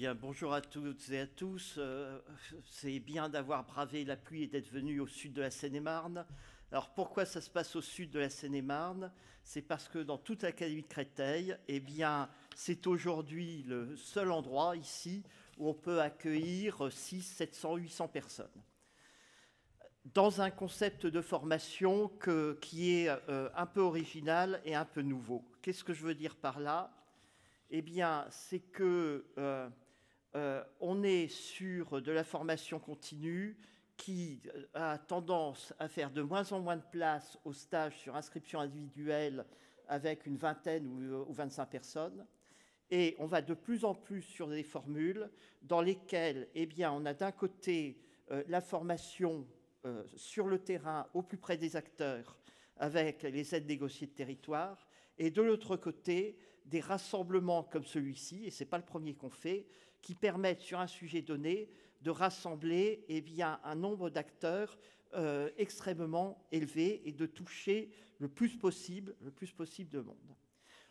Bien, bonjour à toutes et à tous. C'est bien d'avoir bravé la pluie et d'être venu au sud de la Seine-et-Marne. Alors pourquoi ça se passe au sud de la Seine-et-Marne? C'est parce que dans toute l'Académie de Créteil, eh bien, c'est aujourd'hui le seul endroit ici où on peut accueillir 600, 700, 800 personnes. Dans un concept de formation qui est un peu original et un peu nouveau. Qu'est-ce que je veux dire par là? Eh bien, c'est que on est sur de la formation continue qui a tendance à faire de moins en moins de place aux stages sur inscription individuelle avec une vingtaine ou 25 personnes. Et on va de plus en plus sur des formules dans lesquelles eh bien, on a d'un côté la formation sur le terrain au plus près des acteurs avec les aides négociées de territoire, et de l'autre côté, des rassemblements comme celui-ci, et ce n'est pas le premier qu'on fait, qui permettent sur un sujet donné de rassembler eh bien, un nombre d'acteurs extrêmement élevé et de toucher le plus possible de monde.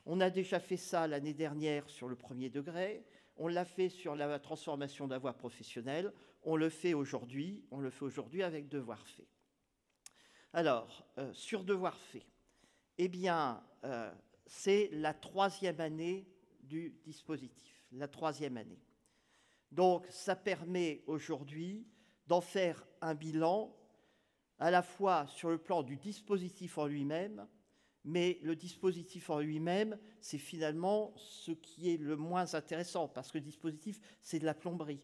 On a déjà fait ça l'année dernière sur le premier degré, on l'a fait sur la transformation d'un voie professionnelle, on le fait aujourd'hui avec Devoirs Faits. Alors, sur Devoirs Faits, eh bien, c'est la 3e année du dispositif, la 3e année. Donc, ça permet aujourd'hui d'en faire un bilan à la fois sur le plan du dispositif en lui-même, mais le dispositif en lui-même, c'est finalement ce qui est le moins intéressant, parce que le dispositif, c'est de la plomberie.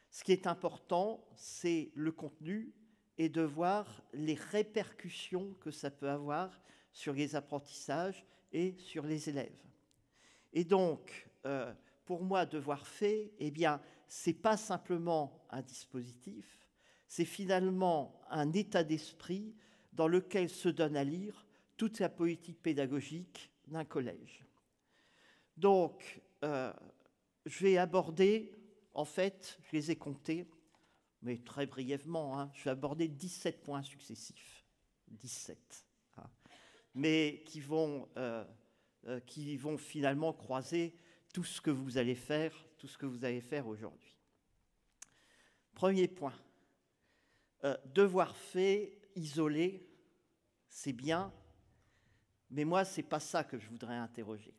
Ce qui est important, c'est le contenu et de voir les répercussions que ça peut avoir sur les apprentissages et sur les élèves. Et donc, pour moi, Devoirs Faits, eh bien, ce n'est pas simplement un dispositif, c'est finalement un état d'esprit dans lequel se donne à lire toute la politique pédagogique d'un collège. Donc, je vais aborder, en fait, je les ai comptés, mais très brièvement, hein, je vais aborder 17 points successifs. 17. Hein, mais qui vont finalement croiser tout ce que vous allez faire aujourd'hui. Premier point. Devoirs faits, isolés, c'est bien, mais moi, ce n'est pas ça que je voudrais interroger.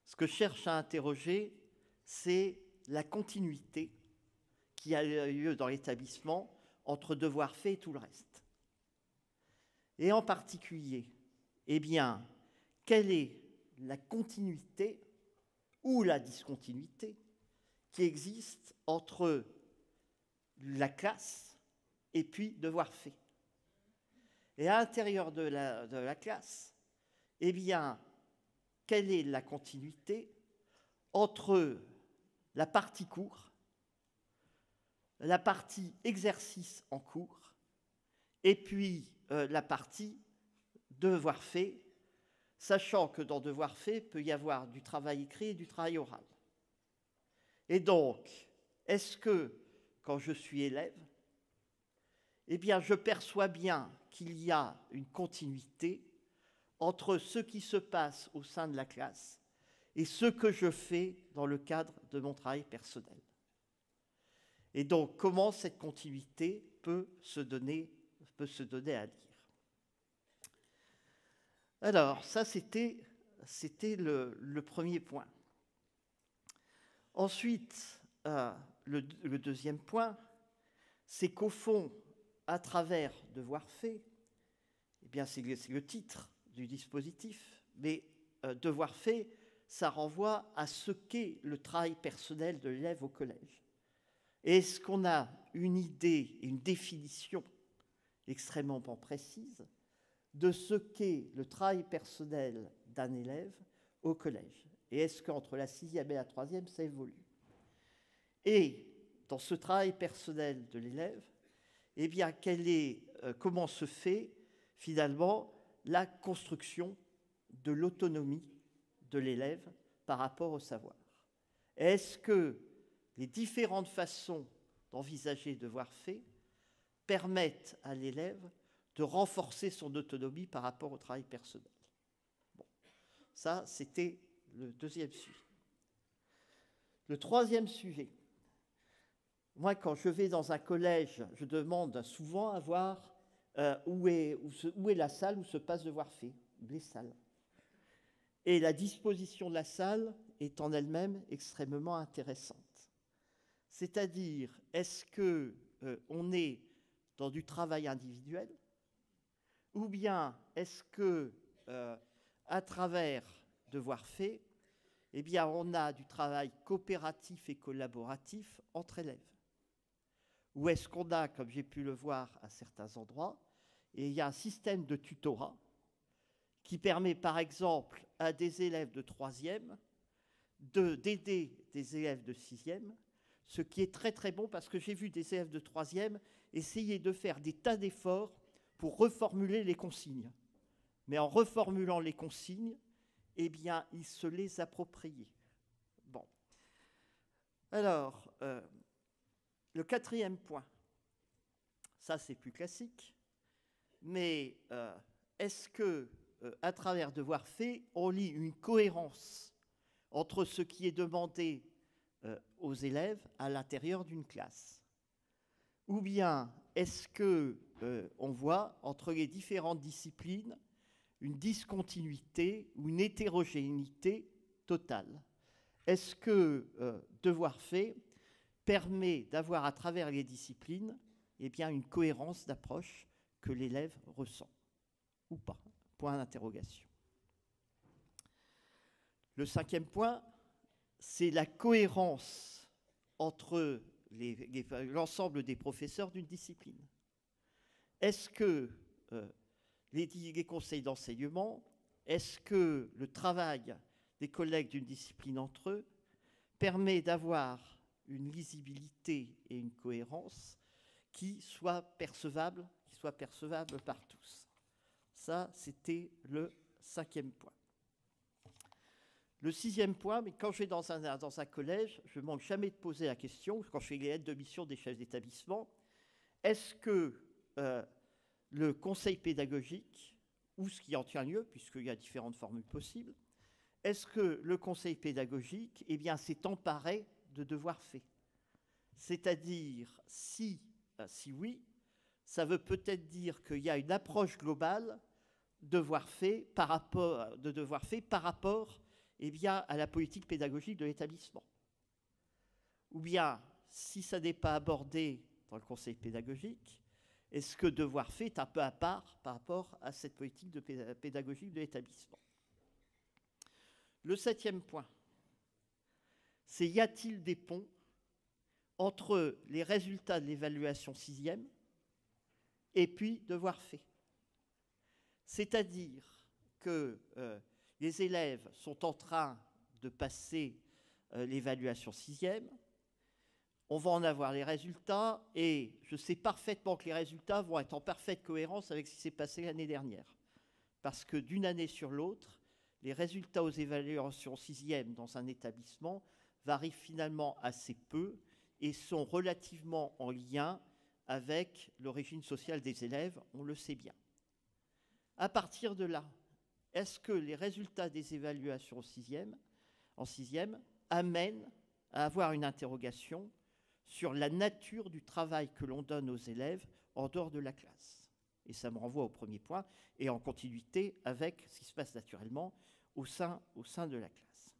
Ce que je cherche à interroger, c'est la continuité qui a lieu dans l'établissement entre Devoirs Faits et tout le reste. Et en particulier, eh bien, quelle est la continuité ou la discontinuité qui existe entre la classe et puis Devoirs Faits. Et à l'intérieur de la classe, eh bien, quelle est la continuité entre la partie cours, la partie exercice en cours, et puis la partie Devoirs Faits, sachant que dans Devoirs Faits, peut y avoir du travail écrit et du travail oral. Et donc, est-ce que, quand je suis élève, eh bien, je perçois bien qu'il y a une continuité entre ce qui se passe au sein de la classe et ce que je fais dans le cadre de mon travail personnel. Et donc, comment cette continuité peut se donner à lire. Alors, ça, c'était le premier point. Ensuite, le deuxième point, c'est qu'au fond, à travers Devoirs Faits, eh bien, c'est le titre du dispositif, mais Devoirs Faits, ça renvoie à ce qu'est le travail personnel de l'élève au collège. Est-ce qu'on a une idée et une définition extrêmement précise de ce qu'est le travail personnel d'un élève au collège? Et est-ce qu'entre la 6e et la 3e, ça évolue? Et dans ce travail personnel de l'élève, eh bien, comment se fait finalement la construction de l'autonomie de l'élève par rapport au savoir? Est-ce que les différentes façons d'envisager Devoirs Faits permettent à l'élève de renforcer son autonomie par rapport au travail personnel? Bon, ça, c'était le deuxième sujet. Le troisième sujet. Moi, quand je vais dans un collège, je demande souvent à voir où est la salle où se passe devoir fait, les salles. Et la disposition de la salle est en elle-même extrêmement intéressante. C'est-à-dire, est-ce qu'on est dans du travail individuel, ou bien est-ce que, à travers devoir fait, eh bien, on a du travail coopératif et collaboratif entre élèves? Ou est-ce qu'on a, comme j'ai pu le voir à certains endroits, et il y a un système de tutorat qui permet, par exemple, à des élèves de 3e d'aider des élèves de 6e, ce qui est très très bon parce que j'ai vu des élèves de 3e essayer de faire des tas d'efforts pour reformuler les consignes. Mais en reformulant les consignes, eh bien, ils se les appropriaient. Bon. Alors, le quatrième point, ça c'est plus classique, mais est-ce que, à travers devoir fait, on lit une cohérence entre ce qui est demandé aux élèves à l'intérieur d'une classe? Ou bien est-ce qu'on voit entre les différentes disciplines une discontinuité ou une hétérogénéité totale? Est-ce que devoir fait permet d'avoir à travers les disciplines eh bien, une cohérence d'approche que l'élève ressent ou pas? Point d'interrogation. Le cinquième point, c'est la cohérence entre l'ensemble des professeurs d'une discipline. Est-ce que les conseils d'enseignement, est-ce que le travail des collègues d'une discipline entre eux permet d'avoir une lisibilité et une cohérence qui soient percevables par tous? Ça, c'était le cinquième point. Le sixième point, mais quand je vais dans un collège, je ne manque jamais de poser la question, quand je fais les aides de mission des chefs d'établissement, est-ce que le conseil pédagogique, ou ce qui en tient lieu, puisqu'il y a différentes formules possibles, est-ce que le conseil pédagogique eh s'est emparé de devoir fait? C'est-à-dire, si oui, ça veut peut-être dire qu'il y a une approche globale de devoir fait par rapport eh bien, à la politique pédagogique de l'établissement. Ou bien, si ça n'est pas abordé dans le conseil pédagogique, est-ce que devoir fait est un peu à part par rapport à cette politique pédagogique de l'établissement? Le septième point, c'est y a-t-il des ponts entre les résultats de l'évaluation 6e et puis devoir fait? C'est-à-dire que les élèves sont en train de passer l'évaluation 6e, on va en avoir les résultats, et je sais parfaitement que les résultats vont être en parfaite cohérence avec ce qui s'est passé l'année dernière. Parce que d'une année sur l'autre, les résultats aux évaluations 6e dans un établissement varient finalement assez peu et sont relativement en lien avec l'origine sociale des élèves, on le sait bien. À partir de là, est-ce que les résultats des évaluations en 6e amènent à avoir une interrogation sur la nature du travail que l'on donne aux élèves en dehors de la classe? Et ça me renvoie au premier point, et en continuité avec ce qui se passe naturellement au sein de la classe.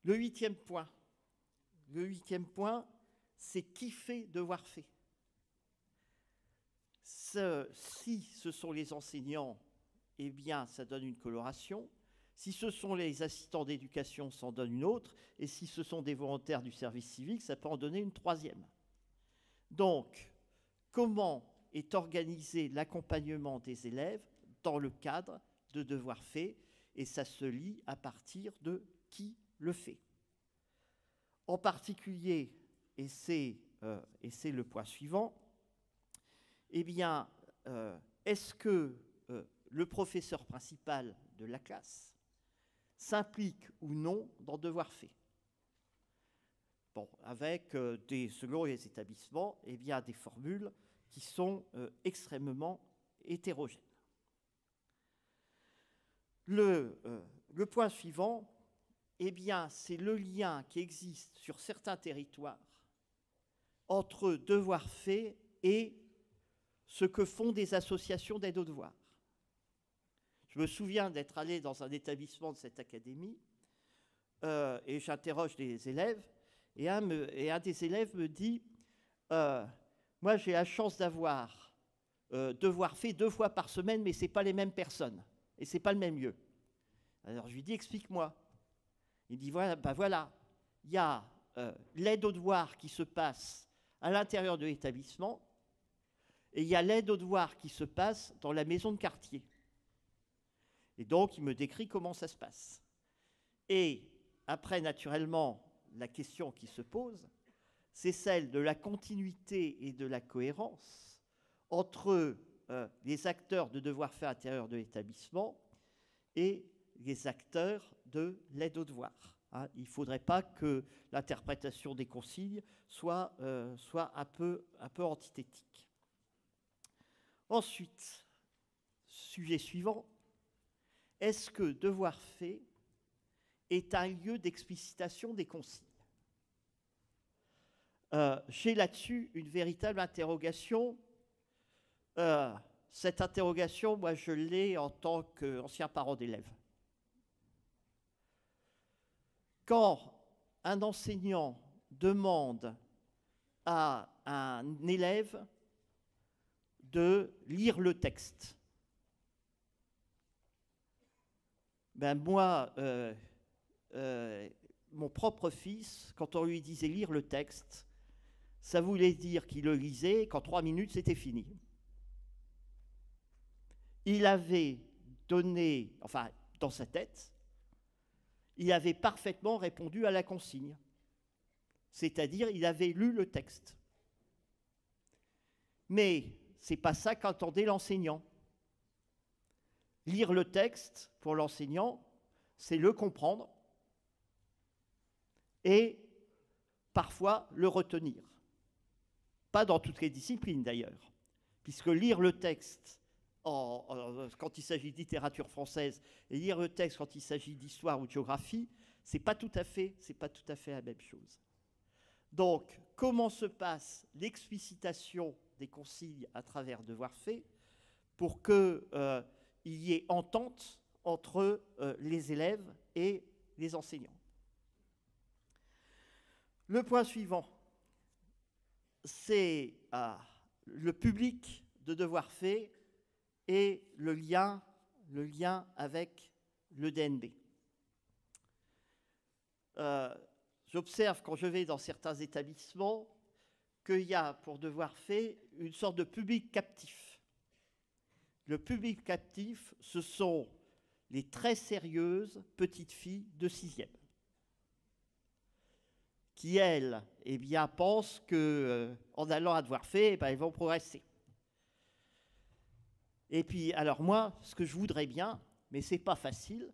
Le huitième point, c'est qui fait devoir fait? Si ce sont les enseignants, eh bien, ça donne une coloration. Si ce sont les assistants d'éducation, ça en donne une autre. Et si ce sont des volontaires du service civique, ça peut en donner une troisième. Donc, comment est organisé l'accompagnement des élèves dans le cadre de devoir fait? Et ça se lit à partir de qui le fait. En particulier, et c'est le point suivant, eh bien, est-ce que le professeur principal de la classe s'implique ou non dans devoir fait? Bon, avec selon les établissements, eh bien, des formules qui sont extrêmement hétérogènes. Le point suivant, eh bien, c'est le lien qui existe sur certains territoires entre devoirs faits et ce que font des associations d'aide aux devoirs. Je me souviens d'être allé dans un établissement de cette académie et j'interroge des élèves et un des élèves me dit moi j'ai la chance d'avoir devoirs faits 2 fois par semaine, mais ce n'est pas les mêmes personnes et ce n'est pas le même lieu. Alors je lui dis explique-moi. Il dit voilà, ben voilà, il y a l'aide aux devoirs qui se passe à l'intérieur de l'établissement et il y a l'aide aux devoirs qui se passe dans la maison de quartier. Et donc, il me décrit comment ça se passe. Et après, naturellement, la question qui se pose, c'est celle de la continuité et de la cohérence entre les acteurs de devoirs faits à l'intérieur de l'établissement et les acteurs de l'aide aux devoirs. Hein, il ne faudrait pas que l'interprétation des consignes soit un peu antithétique. Ensuite, sujet suivant, est-ce que devoir fait est un lieu d'explicitation des consignes? J'ai là-dessus une véritable interrogation. Cette interrogation, moi, je l'ai en tant qu'ancien parent d'élève. Quand un enseignant demande à un élève de lire le texte, ben moi, mon propre fils, quand on lui disait lire le texte, ça voulait dire qu'il le lisait et qu'en 3 minutes, c'était fini. Il avait donné, enfin, dans sa tête, il avait parfaitement répondu à la consigne. C'est-à-dire, il avait lu le texte. Mais ce n'est pas ça qu'entendait l'enseignant. Lire le texte, pour l'enseignant, c'est le comprendre et parfois le retenir. Pas dans toutes les disciplines d'ailleurs, puisque lire le texte quand il s'agit de littérature française et lire le texte quand il s'agit d'histoire ou de géographie, c'est pas tout à fait la même chose. Donc, comment se passe l'explicitation des consignes à travers devoirs faits pour qu'il y ait entente entre les élèves et les enseignants? Le point suivant, c'est le public de devoirs faits et le lien avec le DNB. J'observe quand je vais dans certains établissements qu'il y a pour devoirs faits une sorte de public captif. Le public captif, ce sont les très sérieuses petites filles de 6e qui, elles, eh bien, pensent qu'en allant à devoirs faits, eh ben, elles vont progresser. Et puis, alors moi, ce que je voudrais bien, mais ce n'est pas facile,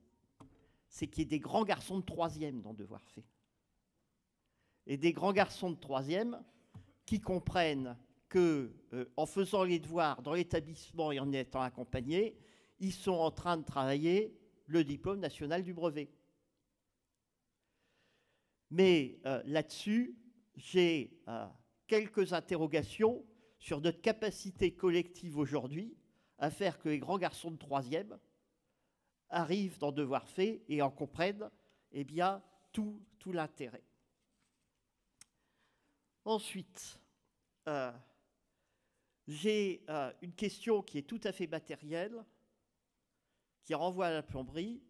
c'est qu'il y ait des grands garçons de 3e dans devoirs faits. Et des grands garçons de 3e qui comprennent qu'en faisant les devoirs dans l'établissement et en étant accompagnés, ils sont en train de travailler le diplôme national du brevet. Mais là-dessus, j'ai quelques interrogations sur notre capacité collective aujourd'hui à faire que les grands garçons de 3e arrivent dans devoirs faits et en comprennent eh bien, tout l'intérêt. Ensuite, j'ai une question qui est tout à fait matérielle, qui renvoie à la plomberie,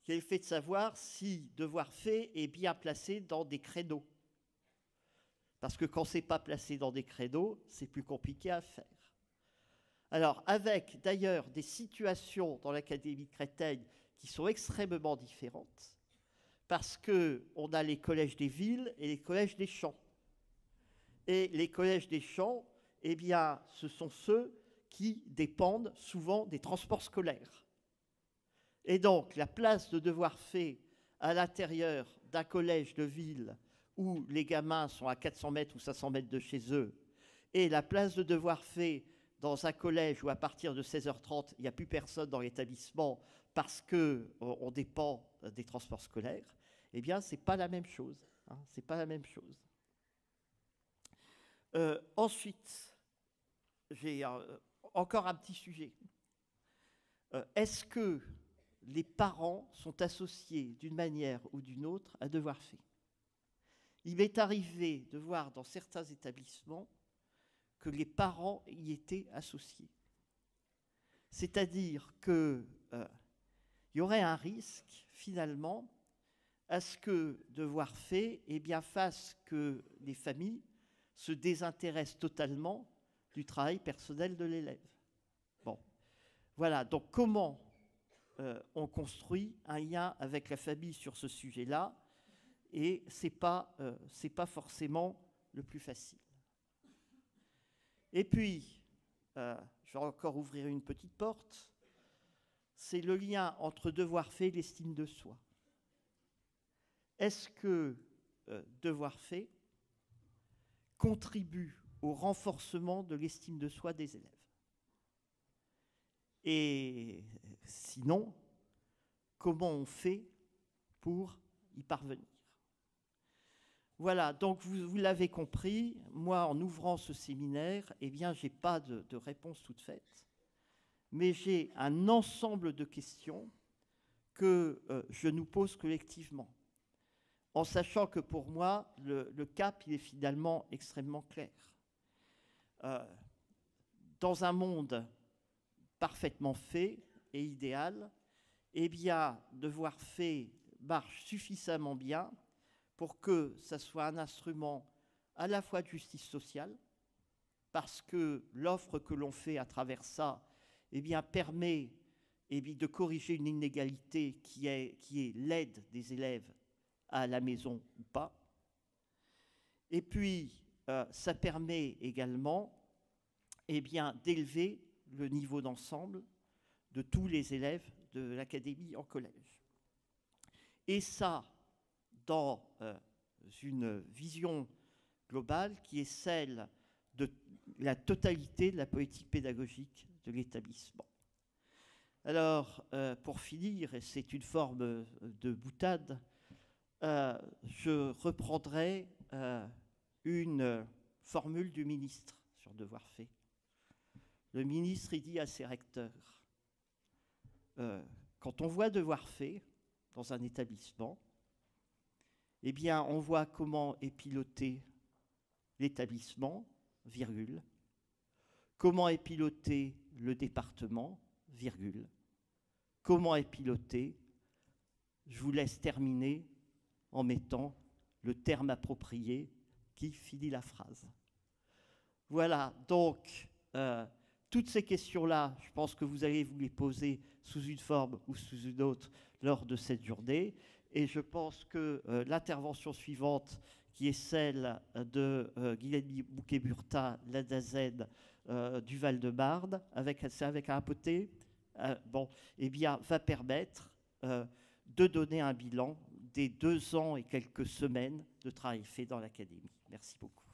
qui est le fait de savoir si devoir fait est bien placé dans des créneaux. Parce que quand ce n'est pas placé dans des créneaux, c'est plus compliqué à faire. Alors, avec d'ailleurs des situations dans l'Académie Créteil qui sont extrêmement différentes, parce qu'on a les collèges des villes et les collèges des champs. Et les collèges des champs, eh bien, ce sont ceux qui dépendent souvent des transports scolaires. Et donc, la place de devoir fait à l'intérieur d'un collège de ville où les gamins sont à 400 mètres ou 500 mètres de chez eux, et la place de devoir fait dans un collège où à partir de 16h30, il n'y a plus personne dans l'établissement parce qu'on dépend des transports scolaires, eh bien, ce n'est pas la même chose. Hein, c'est pas la même chose. Ensuite, j'ai encore un petit sujet. Est-ce que les parents sont associés d'une manière ou d'une autre à devoir fait? Il m'est arrivé de voir dans certains établissements que les parents y étaient associés. C'est-à-dire qu'il y aurait un risque, finalement, à ce que devoir fait fasse que les familles se désintéressent totalement du travail personnel de l'élève. Bon, voilà, donc comment on construit un lien avec la famille sur ce sujet-là, et c'est pas forcément le plus facile. Et puis, je vais encore ouvrir une petite porte, c'est le lien entre devoir fait et l'estime de soi. Est-ce que devoir fait contribue au renforcement de l'estime de soi des élèves? Et sinon, comment on fait pour y parvenir? Voilà, donc vous l'avez compris, moi en ouvrant ce séminaire, eh bien je n'ai pas de réponse toute faite, mais j'ai un ensemble de questions que je nous pose collectivement, en sachant que pour moi, le cap il est finalement extrêmement clair. Dans un monde parfaitement fait et idéal, eh bien, devoir fait marche suffisamment bien pour que ça soit un instrument à la fois de justice sociale, parce que l'offre que l'on fait à travers ça eh bien, permet de corriger une inégalité qui est l'aide des élèves à la maison ou pas. Et puis, ça permet également d'élever le niveau d'ensemble de tous les élèves de l'académie en collège. Et ça, dans une vision globale qui est celle de la totalité de la politique pédagogique de l'établissement. Alors, pour finir, et c'est une forme de boutade, je reprendrai une formule du ministre sur devoir fait. Le ministre, il dit à ses recteurs, quand on voit devoir fait dans un établissement, eh bien, on voit comment est piloté l'établissement, virgule, comment est piloté le département, virgule, comment est piloté, je vous laisse terminer en mettant le terme approprié qui finit la phrase. Voilà, donc, toutes ces questions-là, je pense que vous allez vous les poser sous une forme ou sous une autre lors de cette journée. Et je pense que l'intervention suivante, qui est celle de Guilhem Bouquet-Burta, l'ADAZ du Val-de-Marne, avec un poté, va permettre de donner un bilan des 2 ans et quelques semaines de travail fait dans l'académie. Merci beaucoup.